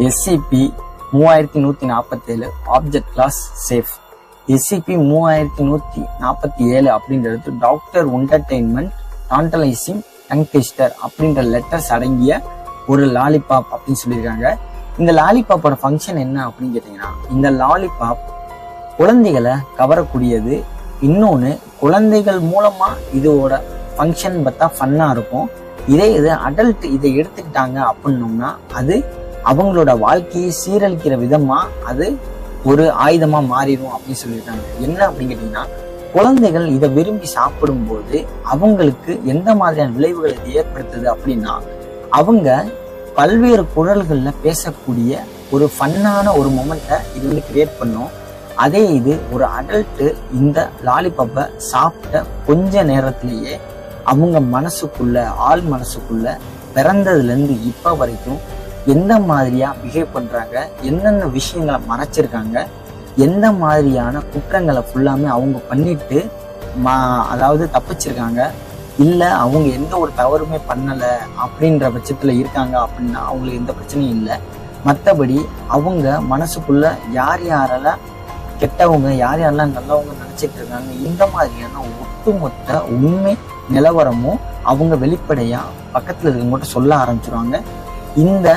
SCP-3147 object class safe. SCP-3147 அப்படின்றது doctor entertainment tantalizing tongue twister அப்படின்ற letters அடங்கிய ஒரு லாலிபாப் அப்படின்னு சொல்லியிருக்காங்க. இந்த லாலிபாப்போட ஃபங்க்ஷன் என்ன அப்படின்னு கேட்டீங்கன்னா, இந்த லாலிபாப் குழந்தைகளை கவரக்கூடியது. இன்னொன்று, குழந்தைகள் மூலமா இதோட ஃபங்க்ஷன் பார்த்தா ஃபன்னா இருக்கும். இதே இது அடல்ட் இதை எடுத்துக்கிட்டாங்க அப்படின்னோம்னா அது அவங்களோட வாழ்க்கையை சீரழிக்கிற விதமா அது ஒரு ஆயுதமா மாறிடும் அப்படின்னு சொல்லியிருக்காங்க. என்ன அப்படின்னு கேட்டீங்கன்னா, குழந்தைகள் இதை விரும்பி சாப்பிடும் போது அவங்களுக்கு எந்த மாதிரியான விளைவுகள் இது ஏற்படுத்துது அப்படின்னா, அவங்க பல்வேறு குரல்கள்ல பேசக்கூடிய ஒரு ஃபன்னான ஒரு மொமெண்ட்டை இது வந்து கிரியேட் பண்ணும். அதே இது ஒரு அடல்ட்டு இந்த லாலிபாப்பை சாப்பிட்ட கொஞ்ச நேரத்திலேயே அவங்க மனசுக்குள்ள ஆள் மனசுக்குள்ள பிறந்ததுல இருந்து இப்ப வரைக்கும் எந்த மாதிரியா பிஹேவ் பண்றாங்க, என்னென்ன விஷயங்களை மறைச்சிருக்காங்க, எந்த மாதிரியான குற்றங்களை ஃபுல்லாமே அவங்க பண்ணிட்டு அதாவது தப்பிச்சிருக்காங்க, இல்ல அவங்க எந்த ஒரு தவறுமே பண்ணல அப்படின்ற பட்சத்துல இருக்காங்க அப்படின்னா அவங்களுக்கு எந்த பிரச்சனையும் இல்லை. மற்றபடி அவங்க மனசுக்குள்ள யார் யாரெல்லாம் கெட்டவங்க யார் யாரெல்லாம் நல்லவங்க நினைச்சிட்டு இருக்காங்க, இந்த மாதிரியான ஒட்டுமொத்த உண்மை நிலவரமும் அவங்க வெளிப்படையா பக்கத்துல இருக்கவங்ககிட்ட சொல்ல ஆரம்பிச்சிருவாங்க. இந்த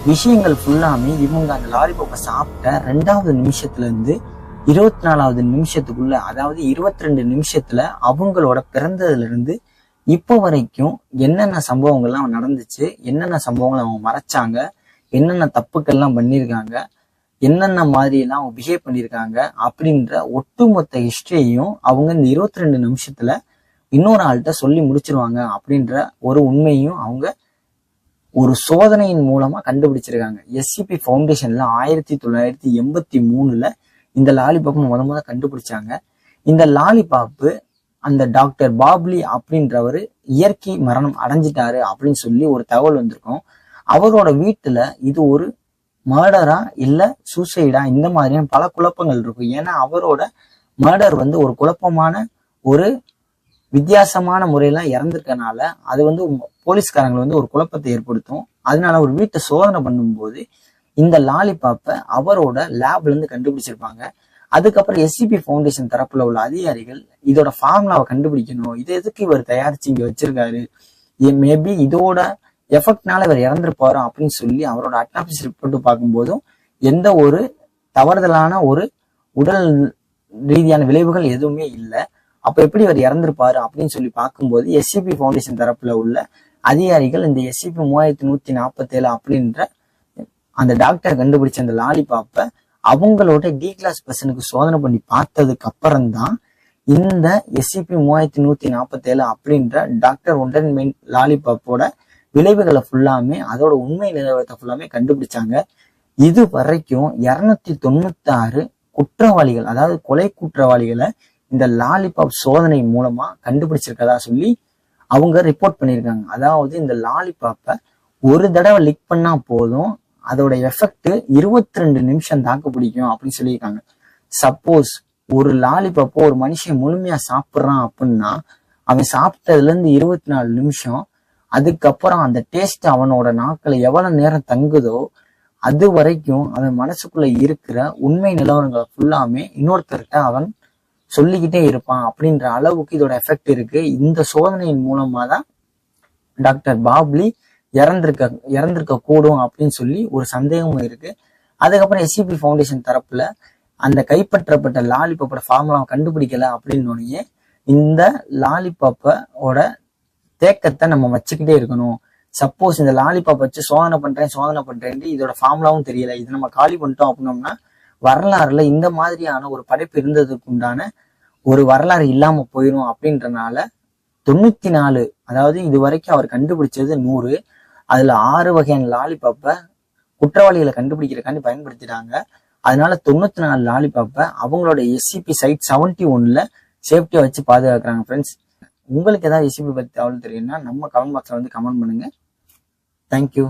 விஷயங்கள் ஃபுல்லாமே இவங்க அந்த லாலிபாப்பை சாப்பிட்ட 2வது நிமிஷத்துல இருந்து 24வது நிமிஷத்துக்குள்ள, அதாவது 22 நிமிஷத்துல அவங்களோட பிறந்ததுல இருந்து இப்போ வரைக்கும் என்னென்ன சம்பவங்கள்லாம் நடந்துச்சு, என்னென்ன சம்பவங்கள் அவங்க மறைச்சாங்க, என்னென்ன தப்புக்கள்லாம் பண்ணியிருக்காங்க, என்னென்ன மாதிரி எல்லாம் அவங்க பிஹேவ் பண்ணியிருக்காங்க அப்படின்ற ஒட்டுமொத்த ஹிஸ்டரியையும் அவங்க இந்த 22 நிமிஷத்துல இன்னொரு ஆள்கிட்ட சொல்லி முடிச்சிருவாங்க அப்படின்ற ஒரு உண்மையும் அவங்க ஒரு சோதனையின் மூலமா கண்டுபிடிச்சிருக்காங்க. SCP ஃபவுண்டேஷன்ல 1983 இந்த லாலிபாப் முத கண்டுபிடிச்சாங்க. இந்த லாலிபாப்பு அந்த டாக்டர் பாப்லி அப்படின்றவரு இயற்கை மரணம் அடைஞ்சிட்டாரு அப்படின்னு சொல்லி ஒரு தகவல் வந்திருக்கும். அவரோட வீட்டுல இது ஒரு மர்டரா இல்ல சூசைடா, இந்த மாதிரியான பல குழப்பங்கள் இருக்கும். ஏன்னா அவரோட மர்டர் வந்து ஒரு குழப்பமான ஒரு வித்தியாசமான முறையில இறந்துருக்கனால அது வந்து போலீஸ்காரங்களை வந்து ஒரு குழப்பத்தை ஏற்படுத்தும். அதனால ஒரு வீட்டை சோதனை பண்ணும்போது இந்த லாலிபாப்பை அவரோட லேப்ல இருந்து கண்டுபிடிச்சிருப்பாங்க. அதுக்கப்புறம் SCP ஃபவுண்டேஷன் தரப்புல உள்ள அதிகாரிகள் இதோட ஃபார்முலாவை கண்டுபிடிக்கணும், இது எதுக்கு இவர் தயாரிச்சு இங்க வச்சிருக்காரு, மேபி இதோட எஃபெக்ட்னால இவர் இறந்துருப்பாரோ அப்படின்னு சொல்லி அவரோட அட்டாப்சி ரிப்போர்ட் பார்க்கும்போதும் எந்த ஒரு தவறுதலான ஒரு உடல் ரீதியான விளைவுகள் எதுவுமே இல்லை. அப்ப எப்படி இவர் இறந்திருப்பாரு அப்படின்னு சொல்லி பார்க்கும்போது SCP ஃபவுண்டேஷன் தரப்புல உள்ள அதிகாரிகள் இந்த SCP-3147 அப்படின்ற அந்த டாக்டர் கண்டுபிடிச்ச அந்த லாலிபாப்பை அவங்களோட D கிளாஸ் பர்சனுக்கு சோதனை பண்ணி பார்த்ததுக்கு அப்புறம் தான் இந்த SCP-3147 அப்படின்ற டாக்டர் என்டர்டெயின்மெண்ட் லாலிபாப்போட விளைவுகளை ஃபுல்லாமே அதோட உண்மை நிலவரத்தை ஃபுல்லாமே கண்டுபிடிச்சாங்க. இது வரைக்கும் 296 குற்றவாளிகள், அதாவது கொலை குற்றவாளிகளை இந்த லாலிபாப் சோதனை மூலமா கண்டுபிடிச்சிருக்கதா சொல்லி அவங்க ரிப்போர்ட் பண்ணியிருக்காங்க. அதாவது இந்த லாலிபாப்பை ஒரு தடவை லிக் பண்ணா போதும், அதோட எஃபெக்ட் 22 நிமிஷம் தாக்கு பிடிக்கும் அப்படின்னு சொல்லியிருக்காங்க. சப்போஸ் ஒரு லாலிபாப்போ ஒரு மனுஷன் முழுமையா சாப்பிட்றான் அப்படின்னா அவன் சாப்பிட்டதுல இருந்து 24 நிமிஷம், அதுக்கப்புறம் அந்த டேஸ்ட் அவனோட நாக்கில் எவ்வளவு நேரம் தங்குதோ அது வரைக்கும் அவன் மனசுக்குள்ள இருக்கிற உண்மை நிலவரங்களை ஃபுல்லாமே இன்னொருத்தர்கிட்ட அவன் சொல்லிக்கிட்டே இருப்பான் அப்படின்ற அளவுக்கு இதோட எஃபெக்ட் இருக்கு. இந்த சோதனையின் மூலமா தான் டாக்டர் பாப்லி இறந்திருக்க கூடும் அப்படின்னு சொல்லி ஒரு சந்தேகமும் இருக்கு. அதுக்கப்புறம் SCP ஃபவுண்டேஷன் தரப்புல அந்த கைப்பற்றப்பட்ட லாலிபாப்போட ஃபார்முலாவை கண்டுபிடிக்கல அப்படின்னோடனே இந்த லாலிபாப்போட தேக்கத்தை நம்ம வச்சுக்கிட்டே இருக்கணும். சப்போஸ் இந்த லாலிபாப் வச்சு சோதனை பண்றேன் இதோட ஃபார்முலாவும் தெரியல, இது நம்ம காலி பண்ணிட்டோம் அப்படின்னோம்னா வரலாறுல இந்த மாதிரியான ஒரு படைப்பு இருந்ததுக்கு உண்டான ஒரு வரலாறு இல்லாம போயிடும் அப்படின்றனால 94, அதாவது இது வரைக்கும் அவர் கண்டுபிடிச்சது 100, அதுல 6 வகையான லாலிபாப்பை குற்றவாளிகளை கண்டுபிடிக்கிறதுக்காண்டி பயன்படுத்திட்டாங்க. அதனால 94 லாலிபாப்பை அவங்களோட SCP சைட் 71ல சேஃப்டியா வச்சு பாதுகாக்கிறாங்க. ஃப்ரெண்ட்ஸ், உங்களுக்கு ஏதாவது SCP பத்தி தகவல் தெரியும்னா நம்ம கமெண்ட் பாக்ஸ்ல வந்து கமெண்ட் பண்ணுங்க. தேங்க்யூ.